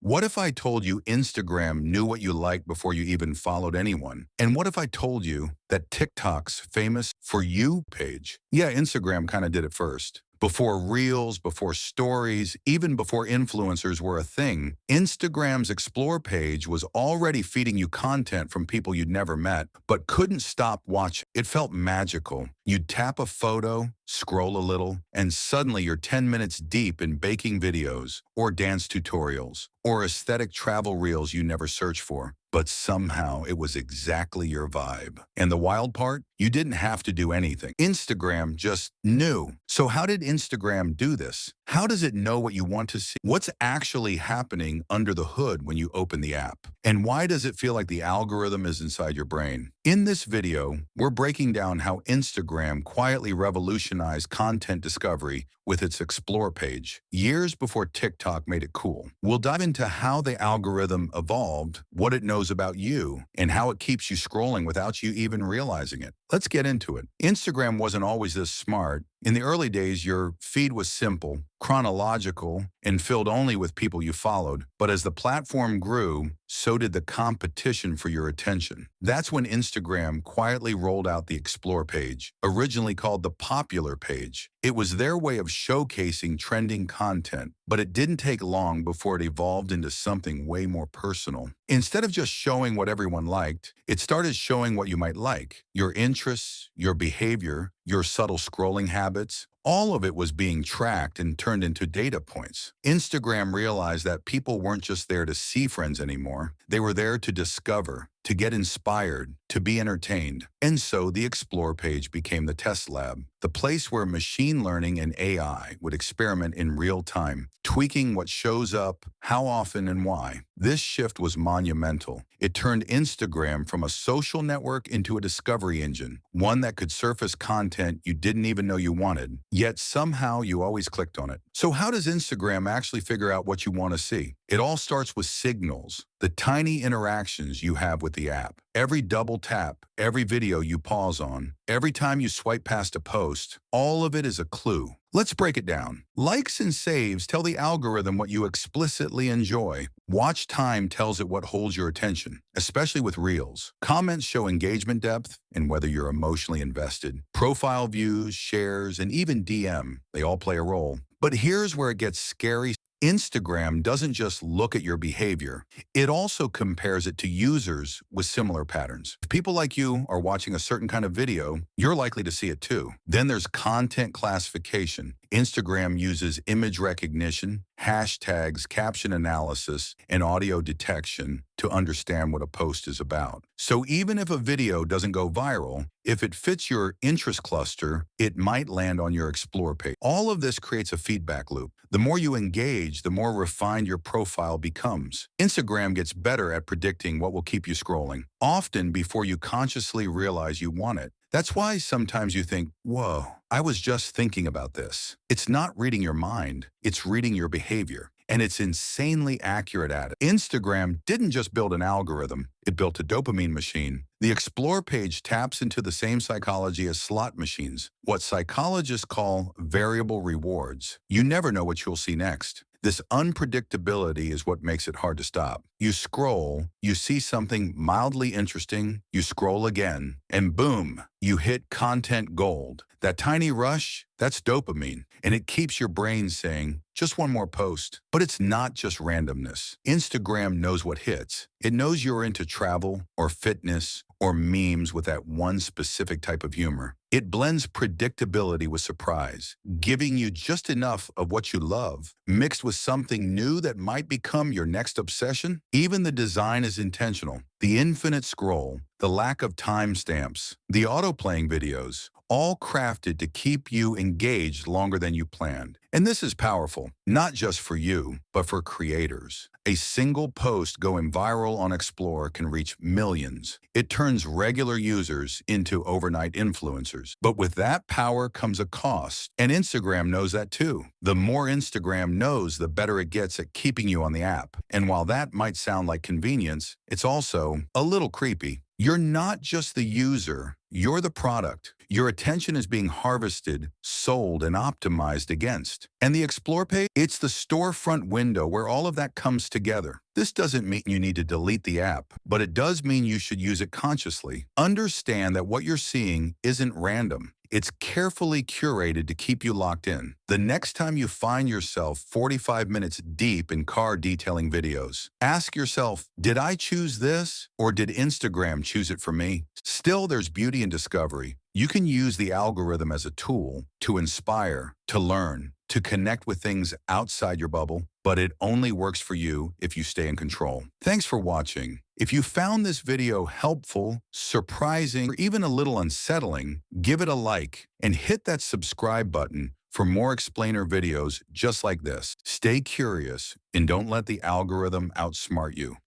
What if I told you Instagram knew what you liked before you even followed anyone? And what if I told you that TikTok's famous For You page, yeah, Instagram kind of did it first. Before Reels, before stories, even before influencers were a thing, Instagram's Explore page was already feeding you content from people you'd never met, but couldn't stop watching. It felt magical. You'd tap a photo, scroll a little, and suddenly you're 10 minutes deep in baking videos, or dance tutorials, or aesthetic travel reels you never searched for. But somehow it was exactly your vibe. And the wild part? You didn't have to do anything. Instagram just knew. So how did Instagram do this? How does it know what you want to see? What's actually happening under the hood when you open the app? And why does it feel like the algorithm is inside your brain? In this video, we're breaking down how Instagram quietly revolutionized content discovery with its Explore page, years before TikTok made it cool. We'll dive into how the algorithm evolved, what it knows about you, and how it keeps you scrolling without you even realizing it. Let's get into it. Instagram wasn't always this smart. In the early days, your feed was simple, chronological, and filled only with people you followed. But as the platform grew, so did the competition for your attention. That's when Instagram quietly rolled out the Explore page, originally called the Popular page. It was their way of showcasing trending content, but it didn't take long before it evolved into something way more personal. Instead of just showing what everyone liked, it started showing what you might like, your interests, your behavior, your subtle scrolling habits. All of it was being tracked and turned into data points. Instagram realized that people weren't just there to see friends anymore. They were there to discover, to get inspired, to be entertained. And so the Explore page became the test lab, the place where machine learning and AI would experiment in real time, tweaking what shows up, how often, and why. This shift was monumental. It turned Instagram from a social network into a discovery engine, one that could surface content you didn't even know you wanted, yet somehow you always clicked on it. So how does Instagram actually figure out what you want to see? It all starts with signals, the tiny interactions you have with the app. Every double tap, every video you pause on, every time you swipe past a post, all of it is a clue. Let's break it down. Likes and saves tell the algorithm what you explicitly enjoy. Watch time tells it what holds your attention, especially with Reels. Comments show engagement depth and whether you're emotionally invested. Profile views, shares, and even DM, they all play a role. But here's where it gets scary. Instagram doesn't just look at your behavior, it also compares it to users with similar patterns. If people like you are watching a certain kind of video, you're likely to see it too. Then there's content classification. Instagram uses image recognition, hashtags, caption analysis, and audio detection to understand what a post is about. So even if a video doesn't go viral, if it fits your interest cluster, it might land on your Explore page. All of this creates a feedback loop. The more you engage, the more refined your profile becomes. Instagram gets better at predicting what will keep you scrolling, often before you consciously realize you want it. That's why sometimes you think, whoa, I was just thinking about this. It's not reading your mind, it's reading your behavior. And it's insanely accurate at it. Instagram didn't just build an algorithm, it built a dopamine machine. The Explore page taps into the same psychology as slot machines, what psychologists call variable rewards. You never know what you'll see next. This unpredictability is what makes it hard to stop. You scroll, you see something mildly interesting, you scroll again, and boom, you hit content gold. That tiny rush, that's dopamine, and it keeps your brain saying, just one more post. But it's not just randomness. Instagram knows what hits. It knows you're into travel or fitness or memes with that one specific type of humor. It blends predictability with surprise, giving you just enough of what you love, mixed with something new that might become your next obsession. Even the design is intentional. The infinite scroll, the lack of timestamps, the auto-playing videos, all crafted to keep you engaged longer than you planned. And this is powerful, not just for you, but for creators. A single post going viral on Explore can reach millions. It turns regular users into overnight influencers. But with that power comes a cost, and Instagram knows that too. The more Instagram knows, the better it gets at keeping you on the app. And while that might sound like convenience, it's also a little creepy. You're not just the user, you're the product. Your attention is being harvested, sold, and optimized against. And the Explore page, it's the storefront window where all of that comes together. This doesn't mean you need to delete the app, but it does mean you should use it consciously. Understand that what you're seeing isn't random. It's carefully curated to keep you locked in. The next time you find yourself 45 minutes deep in car detailing videos, ask yourself, did I choose this or did Instagram choose it for me? Still, there's beauty in discovery. You can use the algorithm as a tool to inspire, to learn, to connect with things outside your bubble, but it only works for you if you stay in control. Thanks for watching. If you found this video helpful, surprising, or even a little unsettling, give it a like and hit that subscribe button for more explainer videos just like this. Stay curious and don't let the algorithm outsmart you.